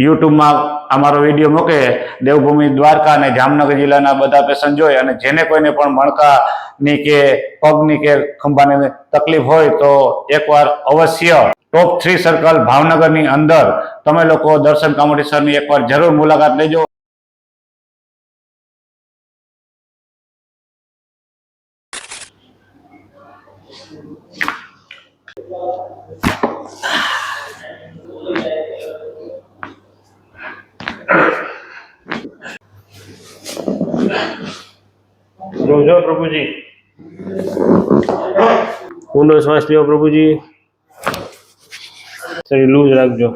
યુટ્યુબમાં અમારો વિડીયો મૂકે દેવભૂમિ દ્વારકા અને જામનગર જિલ્લાના બધા પેશન્ટ જોઈ અને જેને કોઈને પણ મણકાની કે પગની કે ખંભાની તકલીફ હોય તો એકવાર અવશ્ય ટોપ 3 સર્કલ ભાવનગરની અંદર તમે લોકો દર્શન કામોટી સરની એકવાર જરૂર મુલાકાત લેજો। रोजो प्रभु जी ऊंडो श्वास लियो प्रभु जी शरीर लूज रखजो।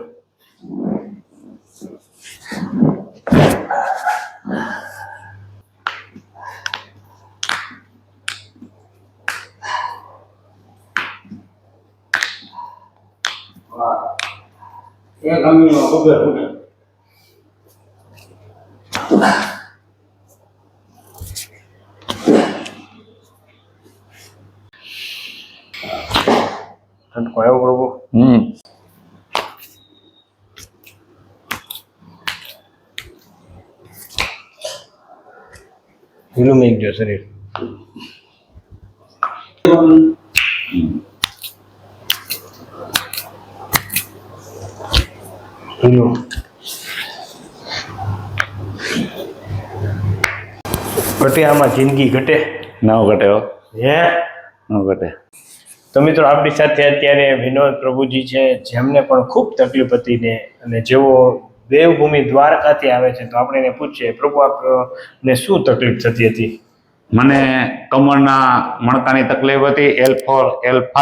एक अमी हो कहो प्रभु ढीलू में जो शरीर ढीलू घटे आमा जिंदगी घटे न घटे हो हे न घटे। तो मित्रों आपणी साथे अत्यारे विनोद प्रभुजी छे जेमने पण खूब तकलीफ हती ने अने जेवो देवभूमि द्वारकाथी आवे छे तो आपणे एने पूछीए प्रभु आपने शुं तकलीफ थती हती? મને કમરના મણકાની તકલીફ હતી L4 L5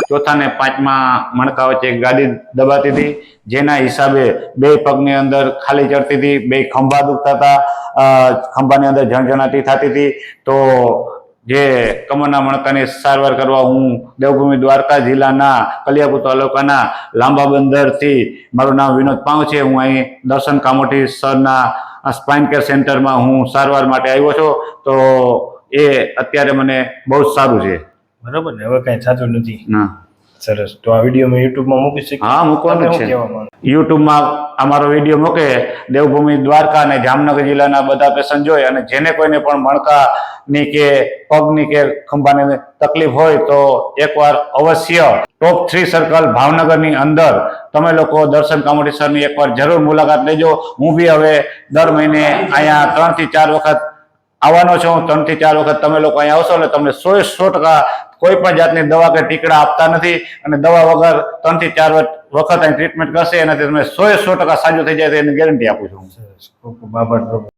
ચોથા ને પાંચમા મણકા વચ્ચે ગાડી દબાતી હતી જેના હિસાબે બે પગની અંદર ખાલી ચડતી હતી બે ખંભા દુખતા હતા ખંભાની અંદર ઝણઝણાટી થતી હતી તો જે કમરના મણકાની સારવાર કરવા હું દેવભૂમિ દ્વારકા જિલ્લાના કલિયાપુર તાલુકાના લાંબા બંદરથી મારું નામ વિનોદ પાંવ છે હું અહીં દર્શન કામોટી સરના સ્પાઇન કેર સેન્ટરમાં હું સારવાર માટે આવ્યો છું તો એ અત્યારે મને બહુ સારું છે। બરાબર ને હવે કઈ થતું નથી ના સરસ તો આ વિડિયો મે YouTube માં મૂકી શકીએ? હા મૂકવાનું છે YouTube માં અમારો વિડિયો મૂકે દેવભૂમિ દ્વારકા અને જામનગર જિલ્લાના બધા પેશન્ટ જોઈ અને જેને કોઈને પણ મણકાની કે પગની કે ખંભાની તકલીફ હોય તો એકવાર અવશ્ય ટોપ 3 સર્કલ ભાવનગરની અંદર તમે લોકો દર્શન કામોટી સરની એકવાર જરૂર મુલાકાત લેજો। હું બી હવે દર મહિને અહીંયા 3 થી 4 વખત આવવાનો છું 3 થી 4 વખત તમે લોકો અહીંયા આવશો એટલે તમને 100% કોઈ પણ જાતની દવા કે ટીકડા આપતા નથી અને દવા વગર 3 થી 4 વખત અહીં ટ્રીટમેન્ટ કરશે એનાથી તમે 100% સાજુ થઈ જાય એની ગેરંટી આપું છું। ખૂબ ખૂબ આભાર પ્રભુ।